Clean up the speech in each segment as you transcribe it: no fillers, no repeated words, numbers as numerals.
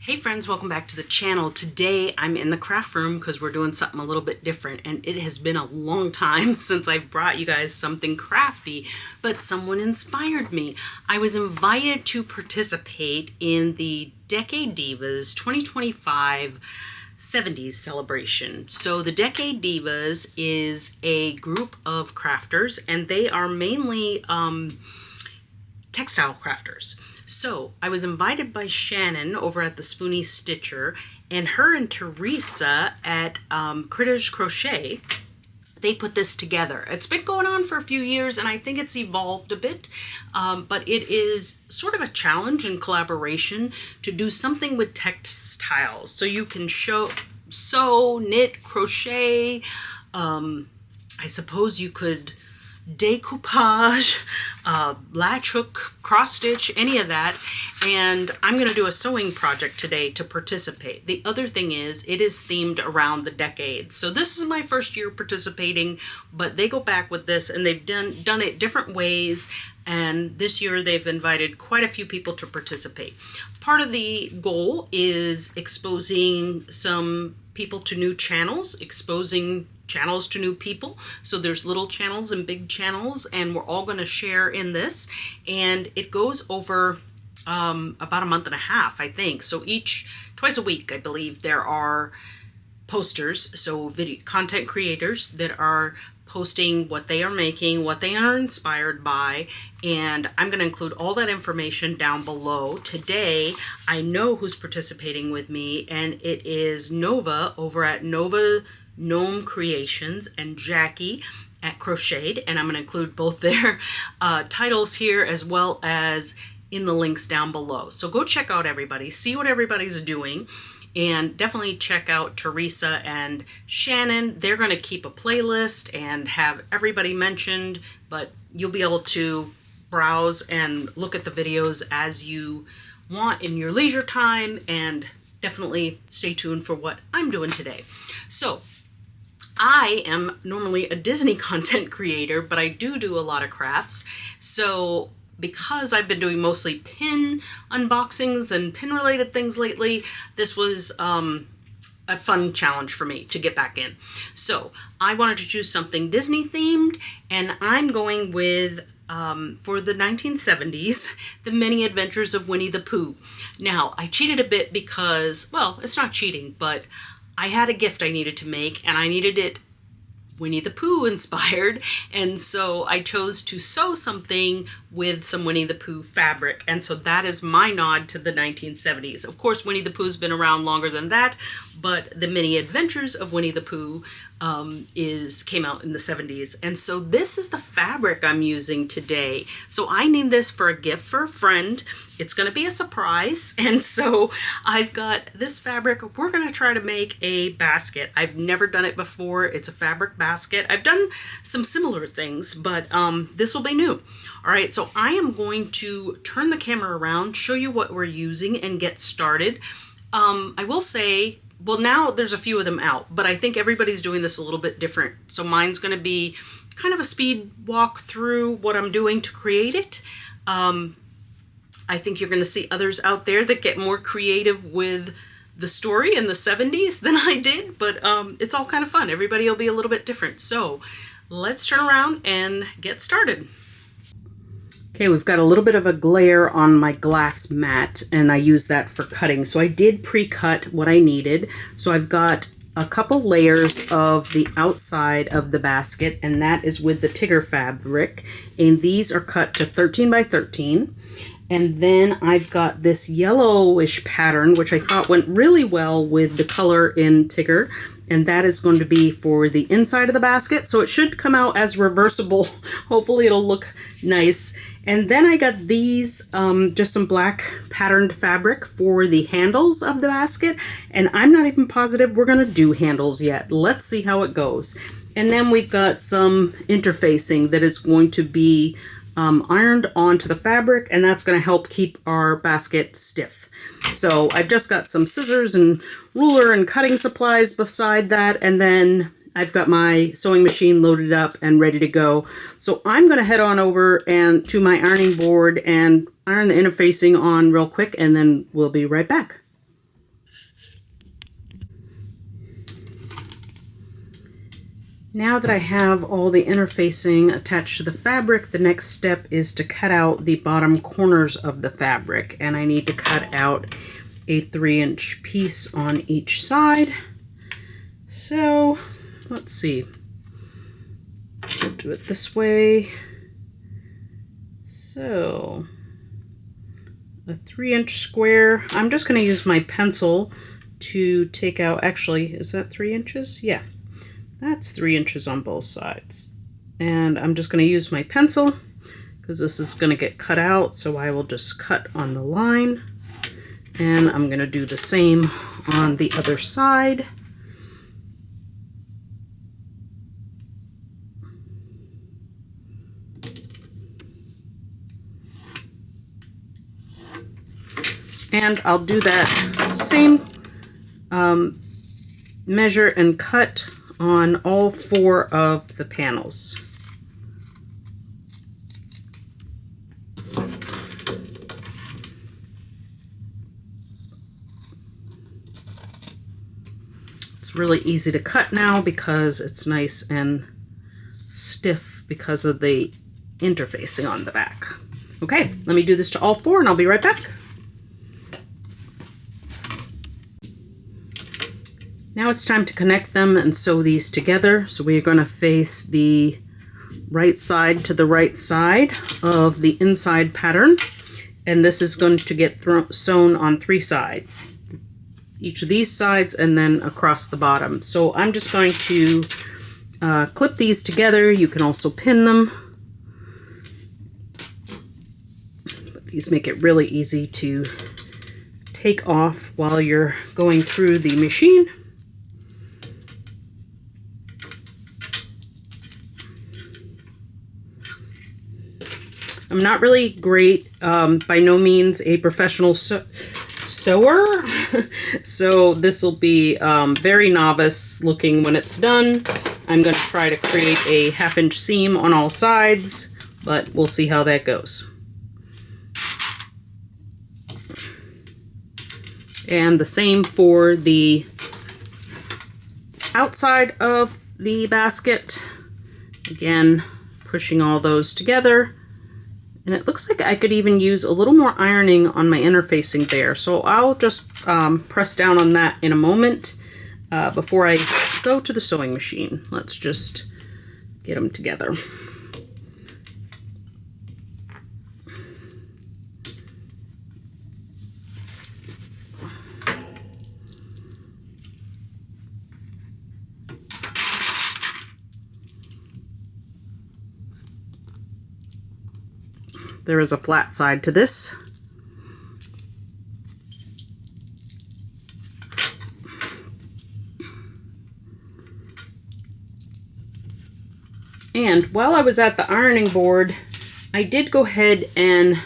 Hey friends, welcome back to the channel. Today I'm in the craft room because we're doing something a little bit different, and it has been a long time since I've brought you guys something crafty, but someone inspired me. I was invited to participate in the Decade Divas 2025 70s celebration. So the Decade Divas is a group of crafters, and they are mainly textile crafters. So I was invited by Shannon over at the Spooner Stitcher, and her and Theresa at Critters Crochet, they put this together. It's been going on for a few years, and I think it's evolved a bit, but it is sort of a challenge and collaboration to do something with textiles. So you can sew, knit, crochet, I suppose you could decoupage, latchhook, cross stitch, any of that. And I'm going to do a sewing project today to participate. The other thing is it is themed around the decade. So this is my first year participating, but they go back with this and they've done it different ways. And this year they've invited quite a few people to participate. Part of the goal is exposing some people to new channels, exposing channels to new people. So there's little channels and big channels, and we're all going to share in this, and it goes over about a month and a half, I think. So twice a week, I believe, there are posters, so video content creators that are posting what they are making, what they are inspired by, and I'm going to include all that information down below. Today, I know who's participating with me, and it is Nova over at Nova Gnome Creations and Jackie at Crocheted, and I'm going to include both their titles here as well as in the links down below. So go check out everybody, see what everybody's doing, and definitely check out Theresa and Shannon. They're going to keep a playlist and have everybody mentioned, but you'll be able to browse and look at the videos as you want in your leisure time, and definitely stay tuned for what I'm doing today. So I am normally a Disney content creator, but I do a lot of crafts. So because I've been doing mostly pin unboxings and pin related things lately, this was a fun challenge for me to get back in. So I wanted to choose something Disney themed, and I'm going with for the 1970s, The Many Adventures of Winnie the Pooh. Now, I cheated a bit because, well, it's not cheating, but I had a gift I needed to make, and I needed it Winnie the Pooh inspired, and so I chose to sew something with some Winnie the Pooh fabric, and so that is my nod to the 1970s. Of course, Winnie the Pooh's been around longer than that, but The Many Adventures of Winnie the Pooh came out in the 70s, and so this is the fabric I'm using today. So I named this for a gift for a friend. It's going to be a surprise, and so I've got this fabric. We're going to try to make a basket. I've never done it before. It's a fabric basket. I've done some similar things, but this will be new. All right, so I am going to turn the camera around, show you what we're using, and get started. I will say, well, now there's a few of them out, but I think everybody's doing this a little bit different. So mine's going to be kind of a speed walk through what I'm doing to create it. I think you're going to see others out there that get more creative with the story in the 70s than I did, but it's all kind of fun. Everybody will be a little bit different. So let's turn around and get started. Okay, we've got a little bit of a glare on my glass mat, and I use that for cutting. So I did pre-cut what I needed. So I've got a couple layers of the outside of the basket, and that is with the Tigger fabric. And these are cut to 13 by 13. And then I've got this yellowish pattern, which I thought went really well with the color in Tigger. And that is going to be for the inside of the basket. So it should come out as reversible. Hopefully it'll look nice. And then I got these, just some black patterned fabric for the handles of the basket. And I'm not even positive we're going to do handles yet. Let's see how it goes. And then we've got some interfacing that is going to be ironed onto the fabric, and that's going to help keep our basket stiff. So I've just got some scissors and ruler and cutting supplies beside that, and then I've got my sewing machine loaded up and ready to go. So I'm going to head on over and to my ironing board and iron the interfacing on real quick, and then we'll be right back. Now that I have all the interfacing attached to the fabric, the next step is to cut out the bottom corners of the fabric. And I need to cut out a 3-inch piece on each side. So, let's see. We'll do it this way. So, a 3-inch square. I'm just going to use my pencil to take out, actually, is that 3 inches? Yeah. That's 3 inches on both sides. And I'm just going to use my pencil because this is going to get cut out, so I will just cut on the line. And I'm going to do the same on the other side. And I'll do that same measure and cut on all 4 of the panels. It's really easy to cut now because it's nice and stiff because of the interfacing on the back. Okay, let me do this to all 4 and I'll be right back. Now it's time to connect them and sew these together. So we're going to face the right side to the right side of the inside pattern. And this is going to get sewn on 3 sides. Each of these sides and then across the bottom. So I'm just going to clip these together. You can also pin them. But these make it really easy to take off while you're going through the machine. I'm not really great, by no means a professional sewer, so this will be very novice looking when it's done. I'm going to try to create a 1/2-inch seam on all sides, but we'll see how that goes. And the same for the outside of the basket. Again, pushing all those together. And it looks like I could even use a little more ironing on my interfacing there. So I'll just press down on that in a moment before I go to the sewing machine. Let's just get them together. There is a flat side to this. And while I was at the ironing board, I did go ahead and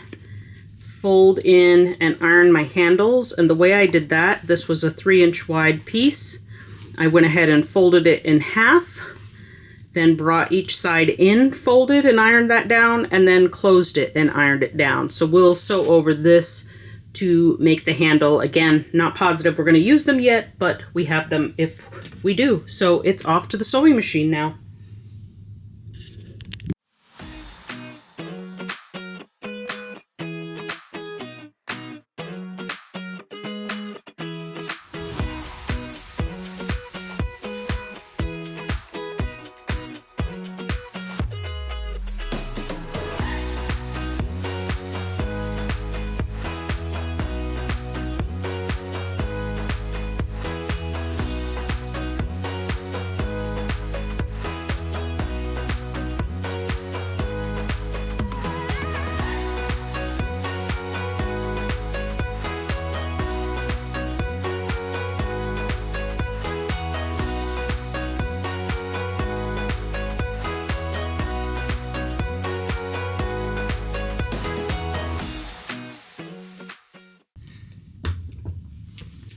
fold in and iron my handles. And the way I did that, this was a 3-inch wide piece. I went ahead and folded it in half. Then brought each side in, folded and ironed that down, and then closed it and ironed it down. So we'll sew over this to make the handle. Again, not positive we're going to use them yet, but we have them if we do. So it's off to the sewing machine now.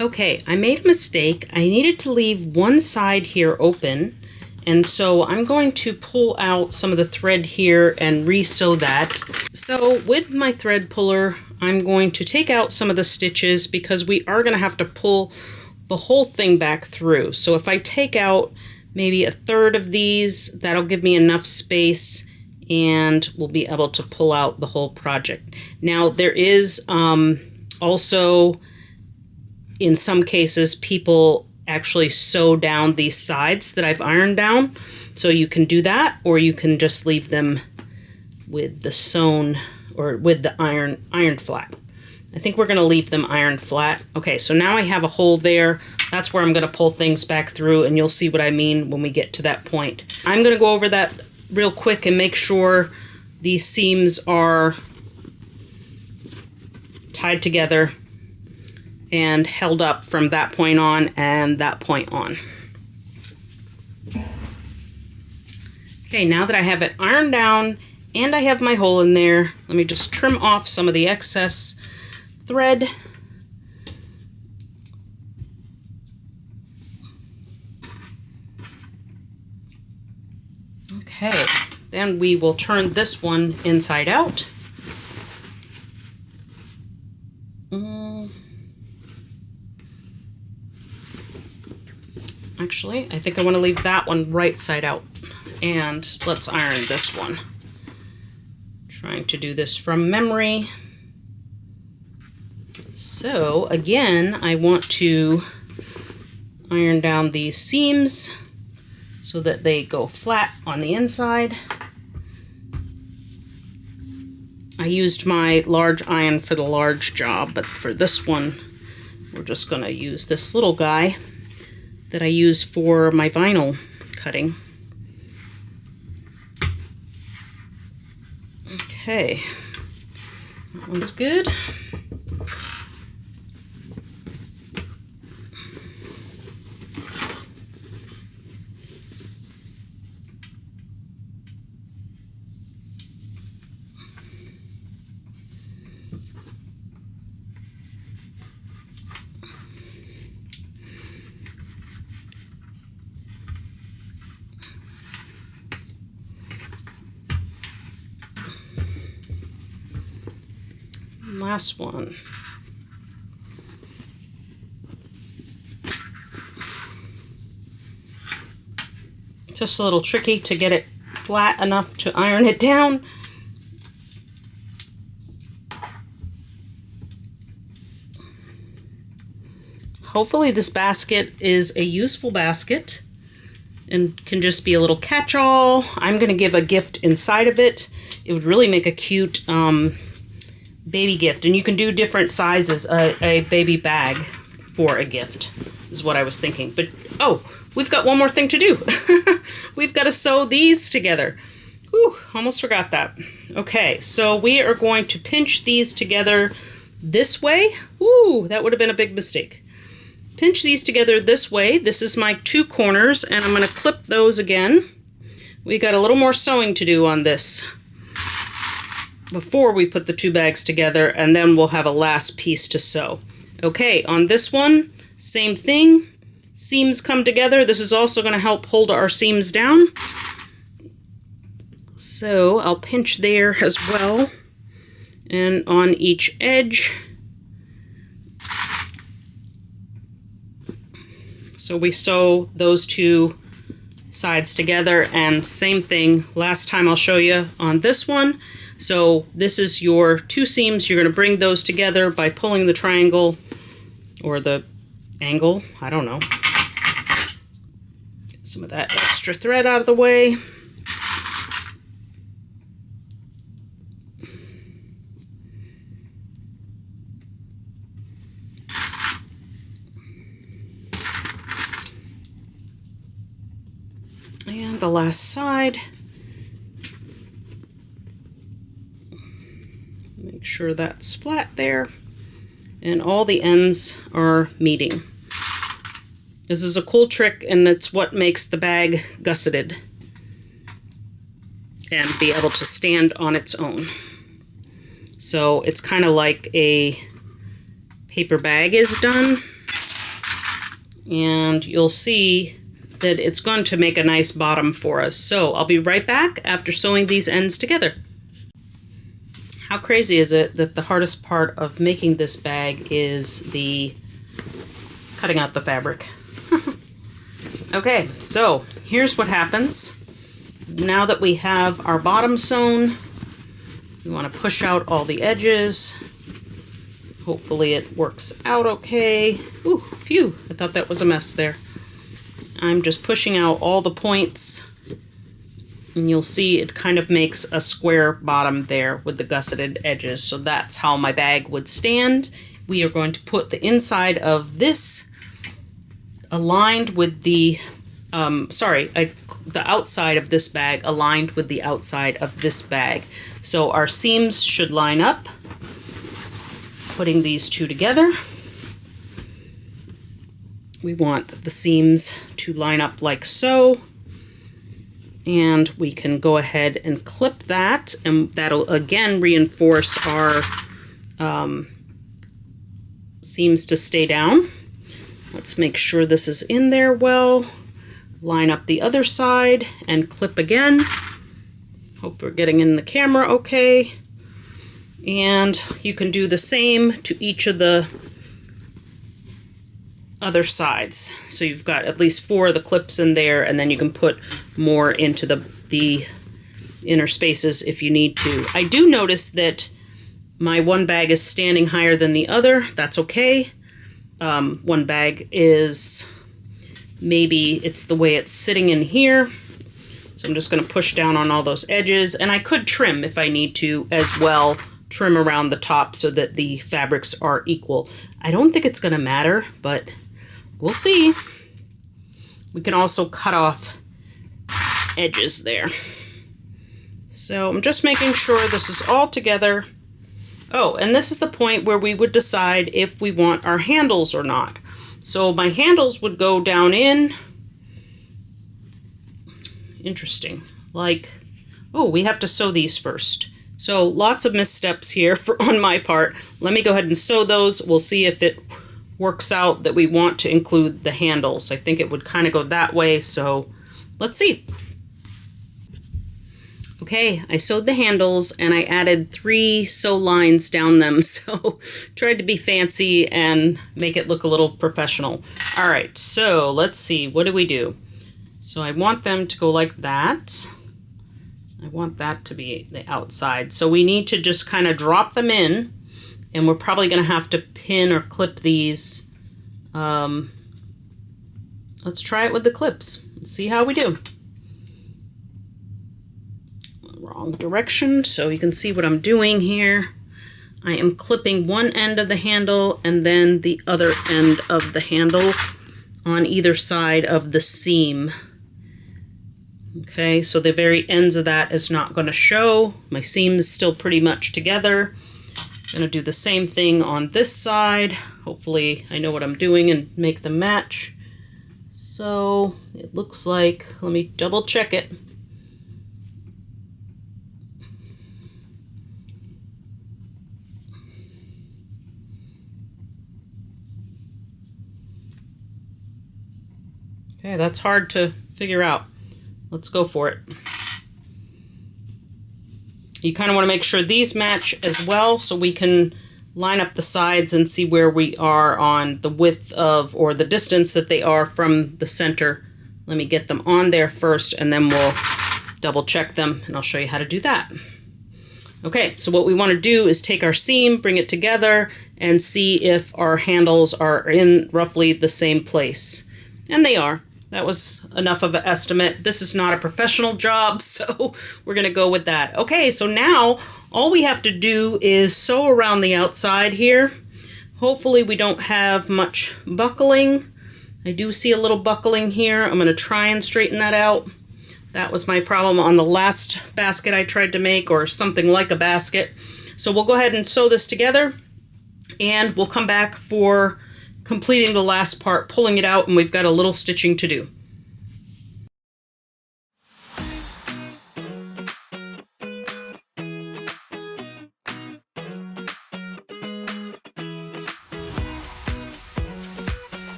Okay, I made a mistake. I needed to leave one side here open, and so I'm going to pull out some of the thread here and re-sew that. So with my thread puller, I'm going to take out some of the stitches because we are going to have to pull the whole thing back through. So if I take out maybe a third of these. That'll give me enough space and we'll be able to pull out the whole project. Now there is also, in some cases, people actually sew down these sides that I've ironed down. So you can do that, or you can just leave them with the sewn, or with the ironed flat. I think we're gonna leave them ironed flat. Okay, so now I have a hole there. That's where I'm gonna pull things back through, and you'll see what I mean when we get to that point. I'm gonna go over that real quick and make sure these seams are tied together and held up from that point on and that point on. Okay, now that I have it ironed down and I have my hole in there, let me just trim off some of the excess thread. Okay, then we will turn this one inside out. Actually, I think I want to leave that one right side out. And let's iron this one. Trying to do this from memory. So again, I want to iron down these seams so that they go flat on the inside. I used my large iron for the large job, but for this one, we're just gonna use this little guy that I use for my vinyl cutting. Okay, that one's good. Last one. Just a little tricky to get it flat enough to iron it down. Hopefully this basket is a useful basket and can just be a little catch-all. I'm going to give a gift inside of it. It would really make a cute baby gift, and you can do different sizes. A baby bag for a gift is what I was thinking. But oh, we've got one more thing to do. We've got to sew these together. Whew, almost forgot that. Okay, so we are going to pinch these together this way. Ooh, that would have been a big mistake. Pinch these together this way. This is my two corners, and I'm going to clip those again. We got a little more sewing to do on this before we put the two bags together, and then we'll have a last piece to sew. Okay, on this one, same thing. Seams come together. This is also going to help hold our seams down. So I'll pinch there as well, and on each edge. So we sew those two sides together, and same thing last time I'll show you on this one. So this is your two seams. You're going to bring those together by pulling the triangle or the angle. I don't know. Get some of that extra thread out of the way. And the last side. Make sure that's flat there, and all the ends are meeting. This is a cool trick, and it's what makes the bag gusseted and be able to stand on its own. So it's kind of like a paper bag is done, and you'll see that it's going to make a nice bottom for us. So I'll be right back after sewing these ends together. How crazy is it that the hardest part of making this bag is the cutting out the fabric? Okay, so here's what happens. Now that we have our bottom sewn, we want to push out all the edges. Hopefully it works out okay. Ooh, phew, I thought that was a mess there. I'm just pushing out all the points, and you'll see it kind of makes a square bottom there with the gusseted edges. So that's how my bag would stand. We are going to put the inside of this aligned with the, the outside of this bag aligned with the outside of this bag. So our seams should line up. Putting these two together, we want the seams to line up like so. And we can go ahead and clip that, and that'll again reinforce our seams to stay down. Let's make sure this is in there well. Line up the other side and clip again. Hope we're getting in the camera okay. And you can do the same to each of the other sides. So you've got at least 4 of the clips in there, and then you can put more into the inner spaces if you need to. I do notice that my one bag is standing higher than the other. That's okay. One bag is, maybe it's the way it's sitting in here. So I'm just going to push down on all those edges, and I could trim if I need to as well. Trim around the top so that the fabrics are equal. I don't think it's going to matter, but we'll see. We can also cut off edges there. So I'm just making sure this is all together. Oh, and this is the point where we would decide if we want our handles or not. So my handles would go down in. Interesting. Like, oh, we have to sew these first. So lots of missteps here on my part. Let me go ahead and sew those. We'll see if it works out that we want to include the handles. I think it would kind of go that way, so let's see. Okay, I sewed the handles and I added 3 sew lines down them, so tried to be fancy and make it look a little professional. All right, so let's see, what do we do? So I want them to go like that. I want that to be the outside. So we need to just kind of drop them in, and we're probably going to have to pin or clip these. Let's try it with the clips. Let's see how we do. Wrong direction, so you can see what I'm doing here. I am clipping one end of the handle and then the other end of the handle on either side of the seam. Okay, so the very ends of that is not going to show. My seam's still pretty much together. I'm going to do the same thing on this side. Hopefully I know what I'm doing and make them match. So it looks like, let me double check it. Okay, that's hard to figure out. Let's go for it. You kind of want to make sure these match as well, so we can line up the sides and see where we are on the width of, or the distance that they are from the center. Let me get them on there first, and then we'll double check them, and I'll show you how to do that. Okay, so what we want to do is take our seam, bring it together, and see if our handles are in roughly the same place. And they are. That was enough of an estimate. This is not a professional job, so we're going to go with that. Okay, so now all we have to do is sew around the outside here. Hopefully we don't have much buckling. I do see a little buckling here. I'm going to try and straighten that out. That was my problem on the last basket I tried to make, or something like a basket. So we'll go ahead and sew this together, and we'll come back for completing the last part, pulling it out, and we've got a little stitching to do.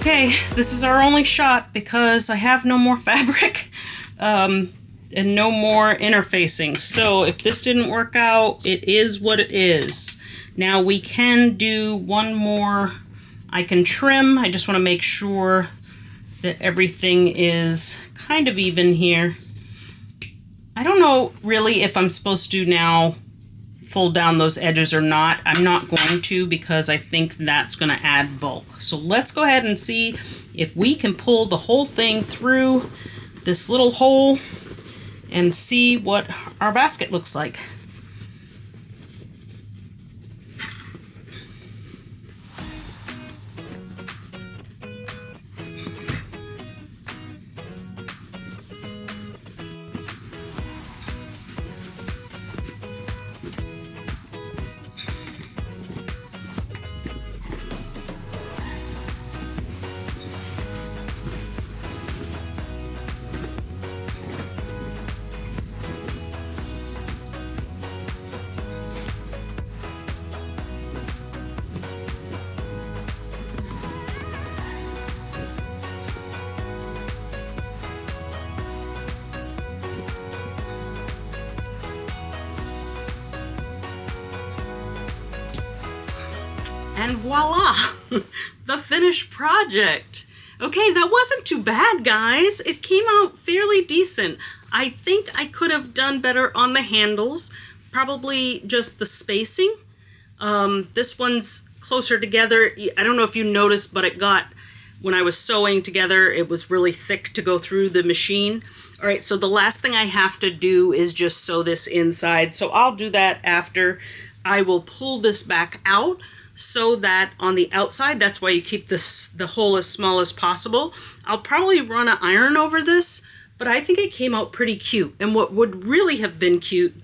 Okay, this is our only shot because I have no more fabric and no more interfacing. So if this didn't work out, it is what it is. Now we can do one more. I can trim. I just want to make sure that everything is kind of even here. I don't know really if I'm supposed to now fold down those edges or not. I'm not going to because I think that's going to add bulk. So let's go ahead and see if we can pull the whole thing through this little hole and see what our basket looks like. And voila, the finished project. Okay, that wasn't too bad, guys. It came out fairly decent. I think I could have done better on the handles, probably just the spacing. This one's closer together. I don't know if you noticed, but it got, when I was sewing together, it was really thick to go through the machine. All right, so the last thing I have to do is just sew this inside. So I'll do that after. I will pull this back out so that on the outside, that's why you keep the hole as small as possible. I'll probably run an iron over this, but I think it came out pretty cute. And what would really have been cute,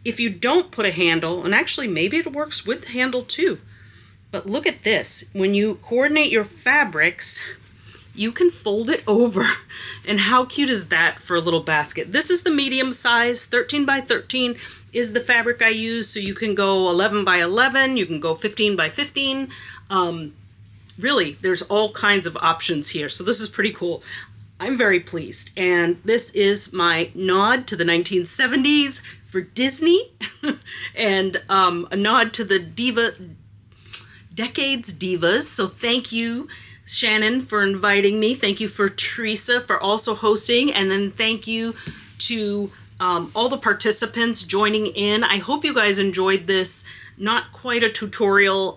if you don't put a handle, and actually maybe it works with the handle too, but look at this. When you coordinate your fabrics, you can fold it over. And how cute is that for a little basket? This is the medium size, 13 by 13 is the fabric I use. So you can go 11 by 11, you can go 15 by 15. Really, there's all kinds of options here. So this is pretty cool. I'm very pleased. And this is my nod to the 1970s for Disney and a nod to the Decades Divas. So thank you, Shannon, for inviting me. Thank you for Theresa for also hosting. And then thank you to all the participants joining in. I hope you guys enjoyed this. Not quite a tutorial,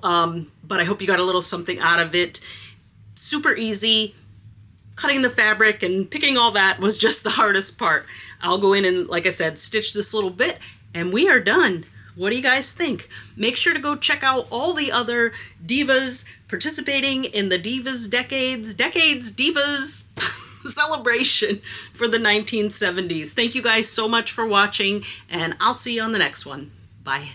but I hope you got a little something out of it. Super easy. Cutting the fabric and picking all that was just the hardest part. I'll go in and, like I said, stitch this little bit and we are done. What do you guys think? Make sure to go check out all the other divas participating in the Divas Decades Divas celebration for the 1970s. Thank you guys so much for watching, and I'll see you on the next one. Bye.